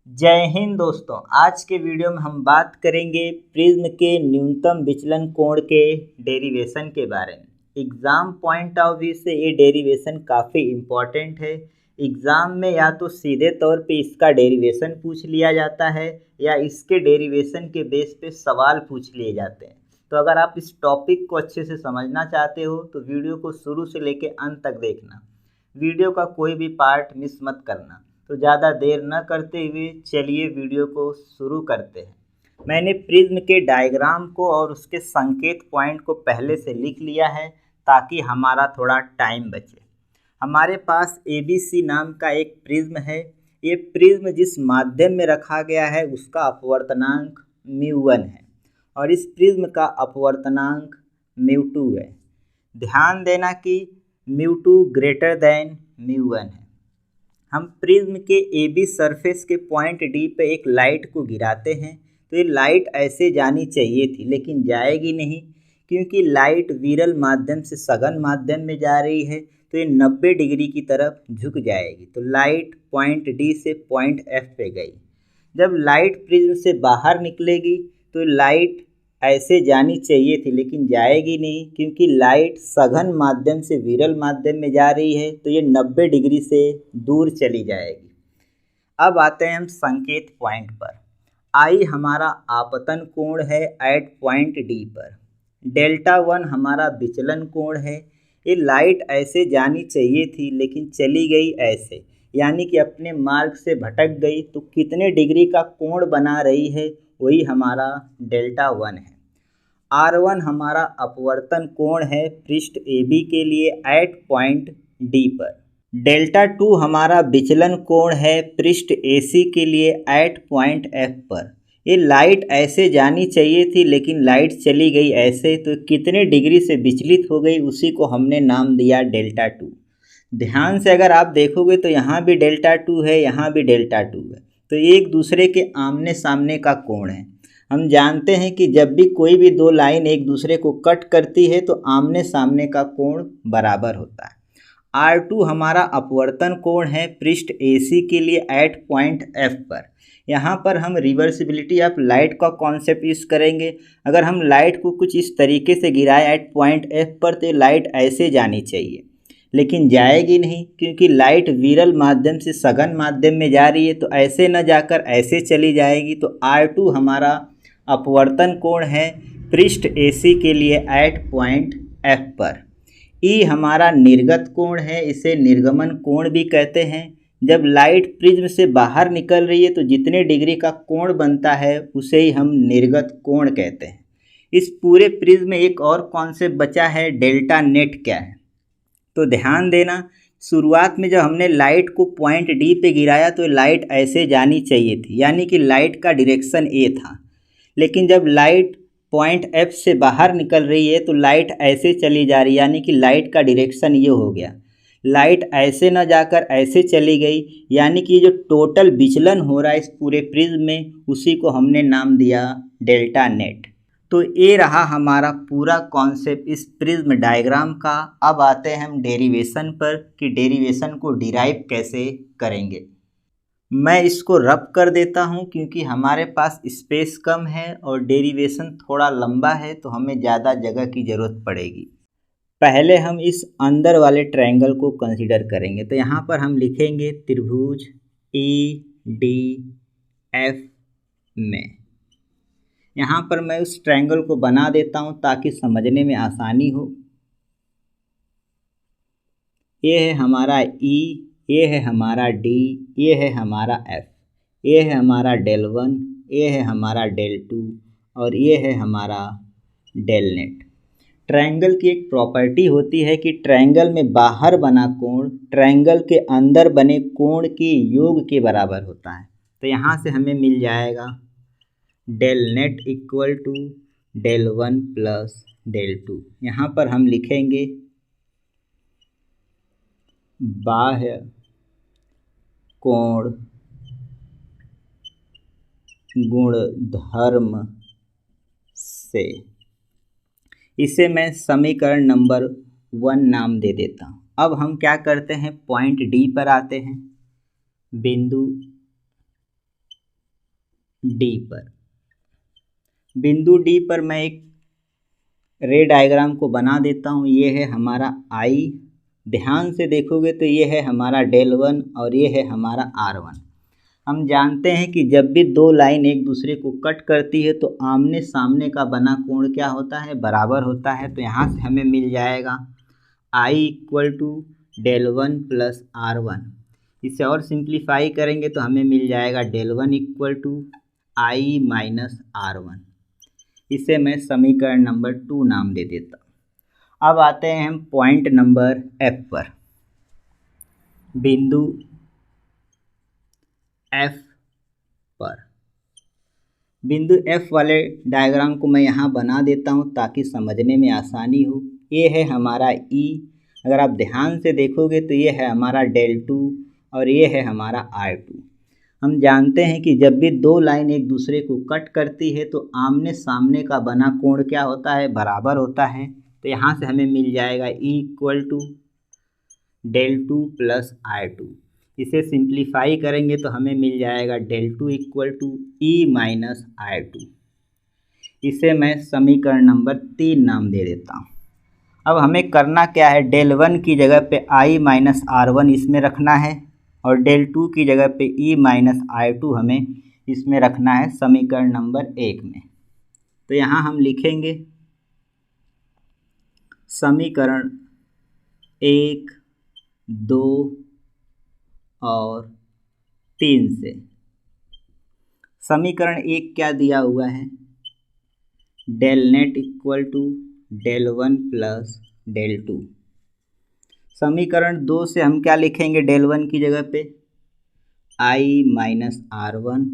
जय हिंद दोस्तों। आज के वीडियो में हम बात करेंगे प्रिज्म के न्यूनतम विचलन कोण के डेरिवेशन के बारे में। एग्ज़ाम पॉइंट ऑफ व्यू से ये डेरिवेशन काफ़ी इम्पॉर्टेंट है। एग्ज़ाम में या तो सीधे तौर पे इसका डेरिवेशन पूछ लिया जाता है या इसके डेरिवेशन के बेस पे सवाल पूछ लिए जाते हैं। तो अगर आप इस टॉपिक को अच्छे से समझना चाहते हो तो वीडियो को शुरू से लेकर अंत तक देखना। वीडियो का कोई भी पार्ट मिस मत करना। तो ज़्यादा देर न करते हुए चलिए वीडियो को शुरू करते हैं। मैंने प्रिज्म के डायग्राम को और उसके संकेत पॉइंट को पहले से लिख लिया है ताकि हमारा थोड़ा टाइम बचे। हमारे पास ABC नाम का एक प्रिज्म है। ये प्रिज्म जिस माध्यम में रखा गया है उसका अपवर्तनांक μ1 है और इस प्रिज्म का अपवर्तनांक μ2 है। ध्यान देना कि μ2 ग्रेटर देन μ1 है। हम प्रिज्म के AB सरफेस के पॉइंट D पे एक लाइट को गिराते हैं तो ये लाइट ऐसे जानी चाहिए थी लेकिन जाएगी नहीं, क्योंकि लाइट विरल माध्यम से सघन माध्यम में जा रही है तो ये 90 डिग्री की तरफ झुक जाएगी। तो लाइट पॉइंट D से पॉइंट F पे गई। जब लाइट प्रिज्म से बाहर निकलेगी तो लाइट ऐसे जानी चाहिए थी लेकिन जाएगी नहीं, क्योंकि लाइट सघन माध्यम से विरल माध्यम में जा रही है तो ये 90 डिग्री से दूर चली जाएगी। अब आते हैं हम संकेत पॉइंट पर। I हमारा आपतन कोण है एट पॉइंट D पर। Δ1 हमारा विचलन कोण है। ये लाइट ऐसे जानी चाहिए थी लेकिन चली गई ऐसे, यानी कि अपने मार्ग से भटक गई। तो कितने डिग्री का कोण बना रही है वही हमारा Δ1 है। R1 हमारा अपवर्तन कोण है पृष्ठ AB के लिए एट पॉइंट D पर। Δ2 हमारा विचलन कोण है पृष्ठ AC के लिए एट पॉइंट F पर। ये लाइट ऐसे जानी चाहिए थी लेकिन लाइट चली गई ऐसे, तो कितने डिग्री से विचलित हो गई उसी को हमने नाम दिया Δ2। ध्यान से अगर आप देखोगे तो यहाँ भी Δ2 है, यहाँ भी Δ2 है, तो एक दूसरे के आमने सामने का कोण है। हम जानते हैं कि जब भी कोई भी दो लाइन एक दूसरे को कट करती है तो आमने सामने का कोण बराबर होता है। R2 हमारा अपवर्तन कोण है पृष्ठ AC के लिए एट पॉइंट F पर। यहाँ पर हम रिवर्सिबिलिटी ऑफ लाइट का कॉन्सेप्ट यूज़ करेंगे। अगर हम लाइट को कुछ इस तरीके से गिराए एट पॉइंट F पर तो लाइट ऐसे जानी चाहिए लेकिन जाएगी नहीं, क्योंकि लाइट विरल माध्यम से सघन माध्यम में जा रही है तो ऐसे न जाकर ऐसे चली जाएगी। तो R2 हमारा अपवर्तन कोण है पृष्ठ AC के लिए एट पॉइंट F पर। E हमारा निर्गत कोण है, इसे निर्गमन कोण भी कहते हैं। जब लाइट प्रिज्म से बाहर निकल रही है तो जितने डिग्री का कोण बनता है उसे ही हम निर्गत कोण कहते हैं। इस पूरे प्रिज्म में एक और कॉन्सेप्ट बचा है, डेल्टा नेट क्या है। तो ध्यान देना, शुरुआत में जब हमने लाइट को पॉइंट D पे गिराया तो लाइट ऐसे जानी चाहिए थी, यानी कि लाइट का डायरेक्शन A था। लेकिन जब लाइट पॉइंट F से बाहर निकल रही है तो लाइट ऐसे चली जा रही है, यानी कि लाइट का डायरेक्शन ये हो गया। लाइट ऐसे न जाकर ऐसे चली गई, यानी कि जो टोटल विचलन हो रहा है इस पूरे प्रिज्म में उसी को हमने नाम दिया डेल्टा नेट। तो ये रहा हमारा पूरा कॉन्सेप्ट इस प्रिज्म डायग्राम का। अब आते हैं हम डेरिवेशन पर कि डेरिवेशन को डिराइव कैसे करेंगे। मैं इसको रब कर देता हूँ क्योंकि हमारे पास स्पेस कम है और डेरिवेशन थोड़ा लंबा है तो हमें ज़्यादा जगह की ज़रूरत पड़ेगी। पहले हम इस अंदर वाले ट्रायंगल को कंसीडर करेंगे। तो यहाँ पर हम लिखेंगे त्रिभुज EDF में। यहाँ पर मैं उस ट्रायंगल को बना देता हूँ ताकि समझने में आसानी हो। ये है हमारा E, ये है हमारा D, ये है हमारा F, ये है हमारा Δ1, ये है हमारा Δ2 और ये है हमारा Δnet। ट्रायंगल की एक प्रॉपर्टी होती है कि ट्रायंगल में बाहर बना कोण ट्रायंगल के अंदर बने कोण के योग के बराबर होता है। तो यहाँ से हमें मिल जाएगा Δnet इक्वल टू Δ1 प्लस Δ2। यहाँ पर हम लिखेंगे बाह्य कोण गुणधर्म से, इसे मैं समीकरण नंबर 1 नाम दे देता हूँ। अब हम क्या करते हैं, पॉइंट D पर आते हैं। बिंदु डी पर। बिंदु डी पर मैं एक रे डायग्राम को बना देता हूँ। ये है हमारा आई, ध्यान से देखोगे तो ये है हमारा डेल वन और ये है हमारा आर वन। हम जानते हैं कि जब भी दो लाइन एक दूसरे को कट करती है तो आमने सामने का बना कोण क्या होता है, बराबर होता है। तो यहाँ से हमें मिल जाएगा i equal to del one plus r one. इसे और सिंप्लीफाई करेंगे तो हमें मिल जाएगा del one equal to i minus are one. इसे मैं समीकरण नंबर 2 नाम दे देता हूँ। अब आते हैं हम पॉइंट नंबर एफ पर। बिंदु एफ पर, बिंदु एफ वाले डायग्राम को मैं यहाँ बना देता हूँ ताकि समझने में आसानी हो। ये है हमारा ई, अगर आप ध्यान से देखोगे तो ये है हमारा डेल टू और ये है हमारा आर टू। हम जानते हैं कि जब भी दो लाइन एक दूसरे को कट करती है तो आमने सामने का बना कोण क्या होता है, बराबर होता है। तो यहाँ से हमें मिल जाएगा E equal to del two plus are two. इसे सिंप्लीफाई करेंगे तो हमें मिल जाएगा del two equal to E minus are two. इसे मैं समीकरण नंबर 3 नाम दे देता हूँ। अब हमें करना क्या है, डेल वन की जगह पे आई माइनस आर वन इसमें रखना है और डेल टू की जगह पे ई माइनस आर टू हमें इसमें रखना है समीकरण नंबर 1 में। तो यहाँ हम लिखेंगे समीकरण 1, 2 और 3 से। समीकरण 1 क्या दिया हुआ है, del net equal to del one plus del two. समीकरण 2 से हम क्या लिखेंगे, डेल वन की जगह पे आई माइनस आर वन।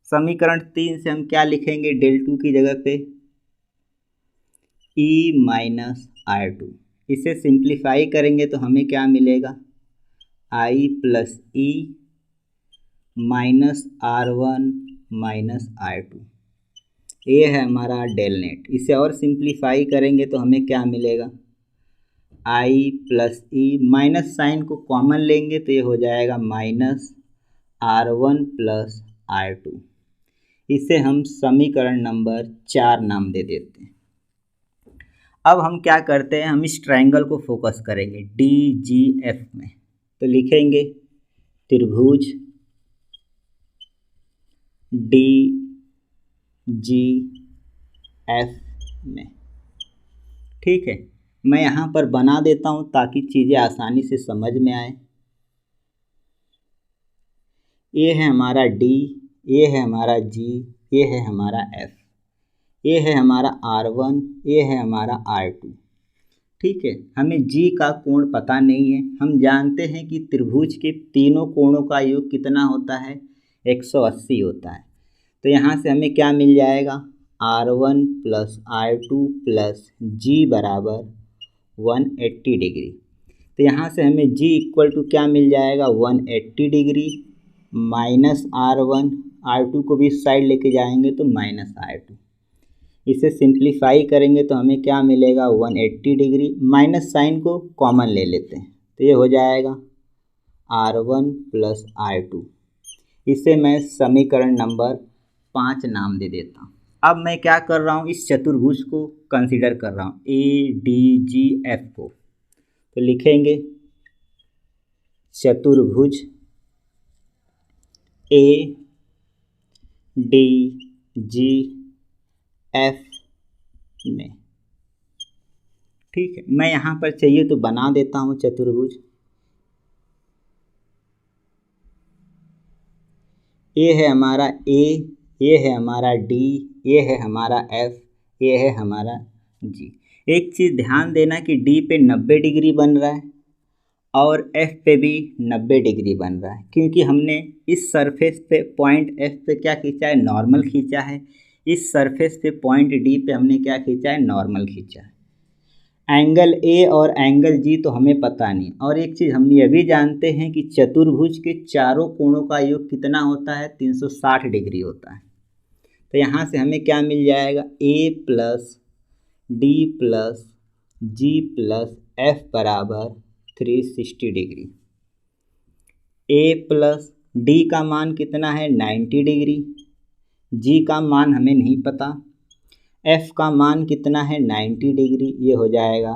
समीकरण 3 से हम क्या लिखेंगे, डेल टू की जगह पे ई माइनस आर टू। इसे सिंप्लीफाई करेंगे तो हमें क्या मिलेगा, आई plus E minus are one minus are two. ये है हमारा डेल नेट। इसे और सिंप्लीफाई करेंगे तो हमें क्या मिलेगा, आई प्लस ई, माइनस साइन को कॉमन लेंगे तो ये हो जाएगा minus are one plus are two. इसे हम समीकरण नंबर 4 नाम दे देते हैं। अब हम क्या करते हैं, हम इस ट्रायंगल को फोकस करेंगे डी जी एफ में। तो लिखेंगे त्रिभुज डी जी एफ में। ठीक है, मैं यहाँ पर बना देता हूँ ताकि चीज़ें आसानी से समझ में आए। ये है हमारा डी, ये है हमारा जी, ये है हमारा एफ, ये है हमारा आर वन, ये है हमारा आर टू। ठीक है, हमें जी का कोण पता नहीं है। हम जानते हैं कि त्रिभुज के तीनों कोणों का योग कितना होता है, 180 होता है। तो यहाँ से हमें क्या मिल जाएगा, are one plus are two plus g बराबर 180 डिग्री। तो यहाँ से हमें जी इक्वल टू क्या मिल जाएगा, 180 degree minus are one, R two को भी इस साइड लेके जाएंगे तो माइनस आर टू। इसे सिंप्लीफाई करेंगे तो हमें क्या मिलेगा, 180 डिग्री, माइनस साइन को कॉमन ले लेते हैं तो ये हो जाएगा are one plus are two. इसे मैं समीकरण नंबर 5 नाम दे देता हूँ। अब मैं क्या कर रहा हूँ, इस चतुर्भुज को कंसीडर कर रहा हूँ, ए डी जी एफ को। तो लिखेंगे चतुर्भुज ए डी जी एफ में। ठीक है, मैं यहाँ पर चाहिए तो बना देता हूँ चतुर्भुज। ये है हमारा ए, ये है हमारा डी, ये है हमारा एफ, ये है हमारा जी। एक चीज़ ध्यान देना कि डी पे 90 डिग्री बन रहा है और एफ पे भी 90 डिग्री बन रहा है, क्योंकि हमने इस सरफेस पे पॉइंट एफ पे क्या खींचा है, नॉर्मल खींचा है। इस सरफेस पे पॉइंट डी पे हमने क्या खींचा है, नॉर्मल खींचा है। एंगल ए और एंगल जी तो हमें पता नहीं। और एक चीज़ हम ये भी जानते हैं कि चतुर्भुज के चारों कोणों का योग कितना होता है, 360 डिग्री होता है। तो यहाँ से हमें क्या मिल जाएगा, a plus D plus g plus F बराबर 360 डिग्री। ए प्लस डी का मान कितना है, 90 डिग्री, जी का मान हमें नहीं पता, एफ़ का मान कितना है 90 डिग्री, ये हो जाएगा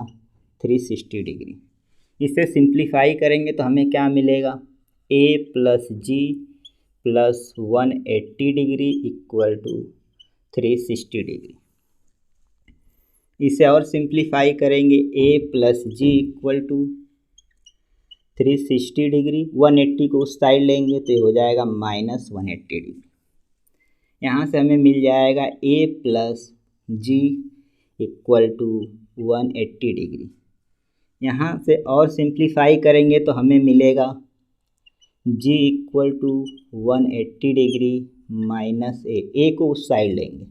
360 डिग्री। इसे सिंप्लीफाई करेंगे तो हमें क्या मिलेगा, a plus g plus 180 degree equal to 360 degree. इसे और सिंप्लीफाई करेंगे, a plus g equal to 360 degree, 180 को उस साइड लेंगे तो ये हो जाएगा माइनस 180 डिग्री। यहाँ से हमें मिल जाएगा a plus g equal to 180 degree. यहाँ से और सिंप्लीफाई करेंगे तो हमें मिलेगा g equal to 180 degree minus a को उस साइड लेंगे।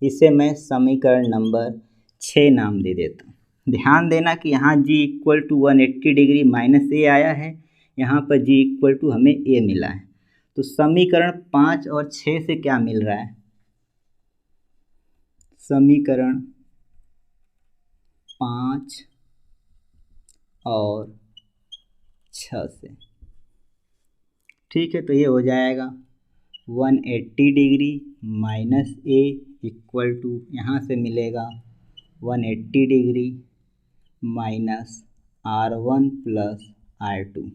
इसे मैं समीकरण नंबर 6 नाम दे देता हूँ। ध्यान देना कि यहाँ जी इक्वल टू 180 डिग्री माइनस ए आया है, यहाँ पर जी इक्वल टू हमें ए मिला है। तो समीकरण 5 और 6 से क्या मिल रहा है, समीकरण 5 और 6 से, ठीक है। तो ये हो जाएगा 180 degree minus A equal to, यहाँ से मिलेगा 180 degree minus R1 plus R2।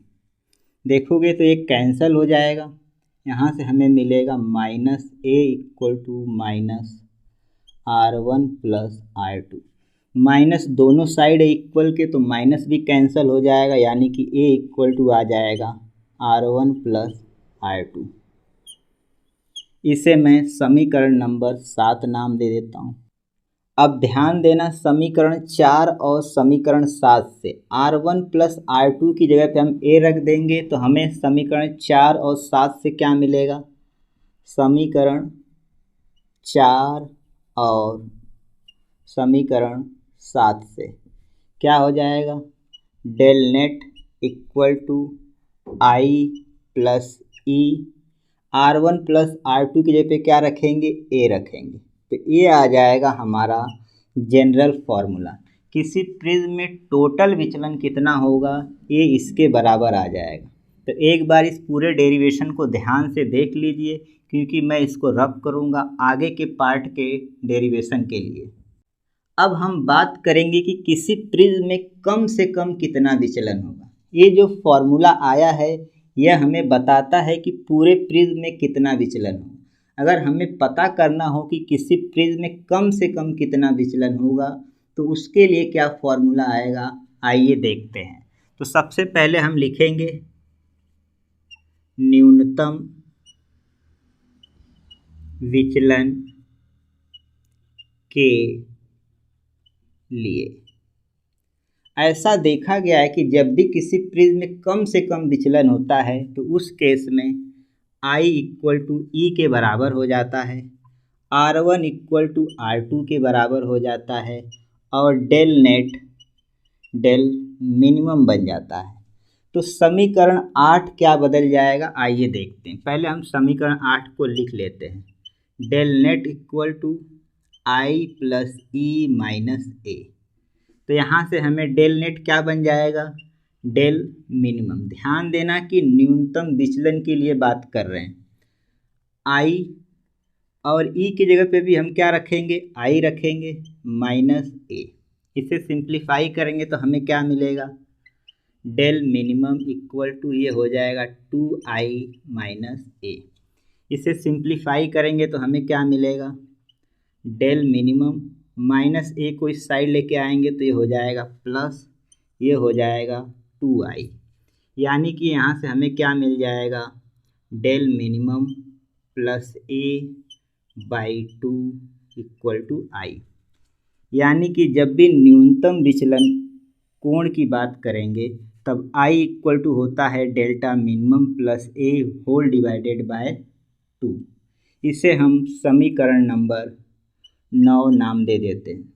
देखोगे तो एक कैंसिल हो जाएगा, यहाँ से हमें मिलेगा minus A equal to minus R1 plus R2। Minus दोनों साइड इक्वल के तो माइनस भी कैंसिल हो जाएगा, यानी कि ए इक्वल टू आ जाएगा R1 प्लस R2। इसे मैं समीकरण नंबर 7 नाम दे देता हूँ। अब ध्यान देना, समीकरण 4 और समीकरण 7 से R1 प्लस R2 की जगह पे हम ए रख देंगे तो हमें समीकरण 4 और 7 से क्या मिलेगा, समीकरण 4 और समीकरण 7 से क्या हो जाएगा, del net equal to I plus E, R1 plus R2 की जगह पे क्या रखेंगे, ए रखेंगे, तो ये आ जाएगा हमारा जनरल फॉर्मूला। किसी प्रिज्म में टोटल विचलन कितना होगा, ये इसके बराबर आ जाएगा। तो एक बार इस पूरे डेरिवेशन को ध्यान से देख लीजिए, क्योंकि मैं इसको रब करूँगा आगे के पार्ट के डेरिवेशन के लिए। अब हम बात करेंगे कि किसी प्रिज्म में कम से कम कितना विचलन होगा। ये जो फॉर्मूला आया है यह हमें बताता है कि पूरे प्रिज्म में कितना विचलन हो। अगर हमें पता करना हो कि किसी प्रिज्म में कम से कम कितना विचलन होगा तो उसके लिए क्या फॉर्मूला आएगा, आइए देखते हैं। तो सबसे पहले हम लिखेंगे न्यूनतम विचलन के लिए। ऐसा देखा गया है कि जब भी किसी प्रिज्म में कम से कम विचलन होता है तो उस केस में I इक्वल टू ई के बराबर हो जाता है, R1 इक्वल टू R2 के बराबर हो जाता है और डेल नेट डेल मिनिमम बन जाता है। तो समीकरण 8 क्या बदल जाएगा, आइए देखते हैं। पहले हम समीकरण 8 को लिख लेते हैं, del net equal to I plus E minus a. तो यहाँ से हमें डेल नेट क्या बन जाएगा, डेल मिनिमम। ध्यान देना कि न्यूनतम विचलन के लिए बात कर रहे हैं। आई और ई की जगह पे भी हम क्या रखेंगे, आई रखेंगे माइनस ए। इसे सिंप्लीफाई करेंगे तो हमें क्या मिलेगा, डेल मिनिमम इक्वल टू ये हो जाएगा 2i माइनस ए। इसे सिंप्लीफाई करेंगे तो हमें क्या मिलेगा, डेल मिनिमम माइनस ए को इस साइड लेके आएंगे तो ये हो जाएगा प्लस, ये हो जाएगा 2i, यानी कि यहाँ से हमें क्या मिल जाएगा, del minimum plus a by 2 equal to i. यानी कि जब भी न्यूनतम विचलन कोण की बात करेंगे तब i इक्वल टू होता है delta minimum plus A whole divided by 2। इसे हम समीकरण नंबर 9 नाम दे देते हैं।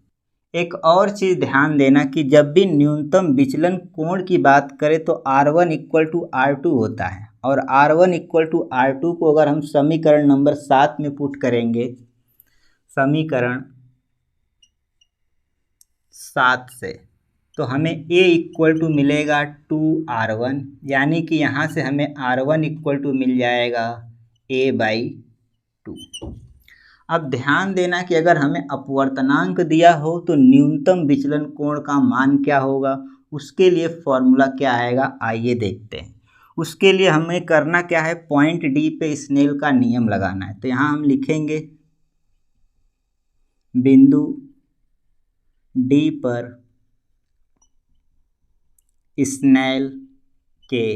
एक और चीज़ ध्यान देना कि जब भी न्यूनतम विचलन कोण की बात करें तो R1 इक्वल टू R2 होता है, और R1 इक्वल टू R2 को अगर हम समीकरण नंबर 7 में पुट करेंगे, समीकरण 7 से, तो हमें A इक्वल टू मिलेगा 2R1, यानी कि यहाँ से हमें R1 इक्वल टू मिल जाएगा A बाई 2। अब ध्यान देना कि अगर हमें अपवर्तनांक दिया हो तो न्यूनतम विचलन कोण का मान क्या होगा, उसके लिए फॉर्मूला क्या आएगा, आइए देखते हैं। उसके लिए हमें करना क्या है, पॉइंट डी पे स्नेल का नियम लगाना है। तो यहाँ हम लिखेंगे बिंदु डी पर स्नेल के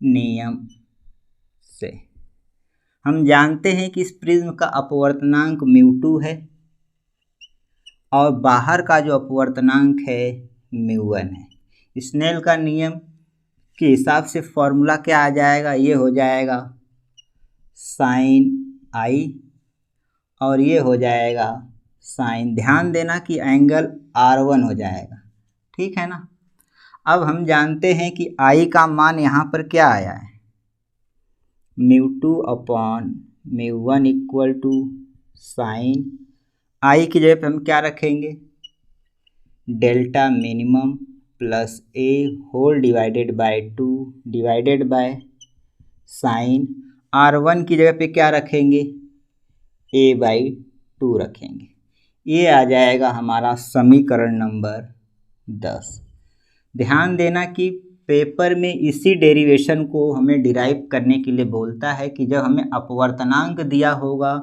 नियम से हम जानते हैं कि इस प्रिज्म का अपवर्तनांक μ2 है और बाहर का जो अपवर्तनांक है μ1 है। स्नेल का नियम के हिसाब से फॉर्मूला क्या आ जाएगा, ये हो जाएगा साइन आई और ये हो जाएगा साइन, ध्यान देना कि एंगल R1 हो जाएगा, ठीक है ना। अब हम जानते हैं कि आई का मान यहाँ पर क्या आया है, μ2 upon μ1 equal to sine I की जगह पे हम क्या रखेंगे, delta minimum plus A whole divided by 2 divided by sine R1 की जगह पे क्या रखेंगे, a/2 रखेंगे। ये आ जाएगा हमारा समीकरण नंबर 10। ध्यान देना कि पेपर में इसी डेरिवेशन को हमें डिराइव करने के लिए बोलता है कि जब हमें अपवर्तनांक दिया होगा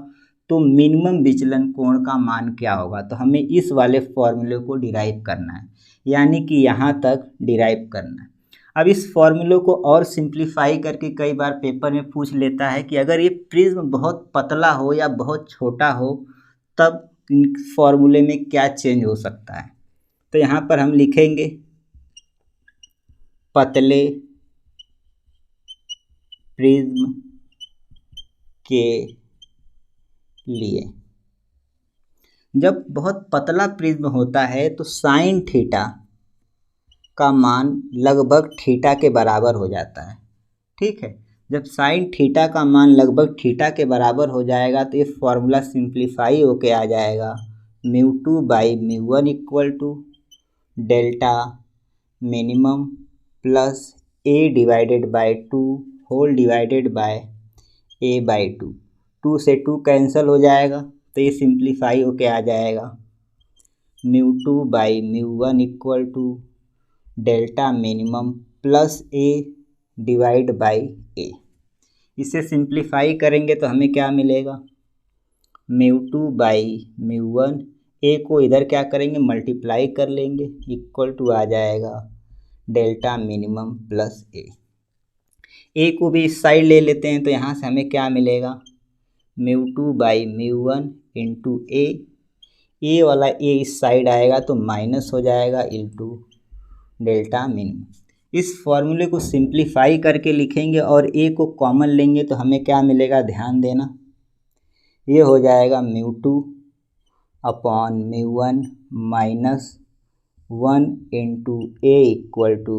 तो मिनिमम विचलन कोण का मान क्या होगा, तो हमें इस वाले फॉर्मूले को डिराइव करना है, यानी कि यहाँ तक डिराइव करना है। अब इस फॉर्मूले को और सिंप्लीफाई करके कई बार पेपर में पूछ लेता है कि अगर ये प्रिज्म बहुत पतला हो या बहुत छोटा हो तब फॉर्मूले में क्या चेंज हो सकता है। तो यहाँ पर हम लिखेंगे पतले प्रिज्म के लिए, जब बहुत पतला प्रिज्म होता है तो साइन थीटा का मान लगभग थीटा के बराबर हो जाता है, ठीक है। जब साइन थीटा का मान लगभग थीटा के बराबर हो जाएगा तो ये फॉर्मूला सिंप्लीफाई होके आ जाएगा μ2 by μ1 equal to delta minimum plus a divided by 2 whole divided by a/2। 2 से 2 कैंसिल हो जाएगा तो ये सिंप्लीफाई होके आ जाएगा μ2 by μ1 equal to delta minimum plus a divide by a। इसे सिंप्लीफाई करेंगे तो हमें क्या मिलेगा, μ2 बाई μ1, a को इधर क्या करेंगे मल्टीप्लाई कर लेंगे, इक्वल टू आ जाएगा डेल्टा मिनिमम प्लस a को भी इस साइड ले लेते हैं तो यहाँ से हमें क्या मिलेगा, μ2 बाई μ1 इंटू ए वाला a इस साइड आएगा तो माइनस हो जाएगा इंटू डेल्टा मिनिमम। इस फॉर्मूले को सिंप्लीफाई करके लिखेंगे और a को कॉमन लेंगे तो हमें क्या मिलेगा, ध्यान देना, ये हो जाएगा μ2 upon μ1 minus 1 into a equal to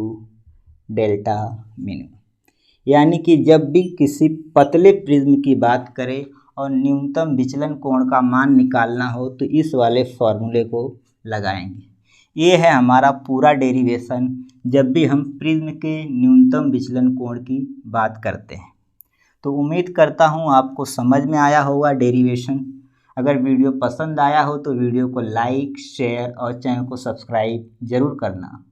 delta minimum. यानी कि जब भी किसी पतले प्रिज्म की बात करें और न्यूनतम विचलन कोण का मान निकालना हो तो इस वाले फॉर्मूले को लगाएंगे। ये है हमारा पूरा डेरिवेशन जब भी हम प्रिज्म के न्यूनतम विचलन कोण की बात करते हैं। तो उम्मीद करता हूँ आपको समझ में आया होगा डेरिवेशन। अगर वीडियो पसंद आया हो तो वीडियो को लाइक, शेयर और चैनल को सब्सक्राइब ज़रूर करना।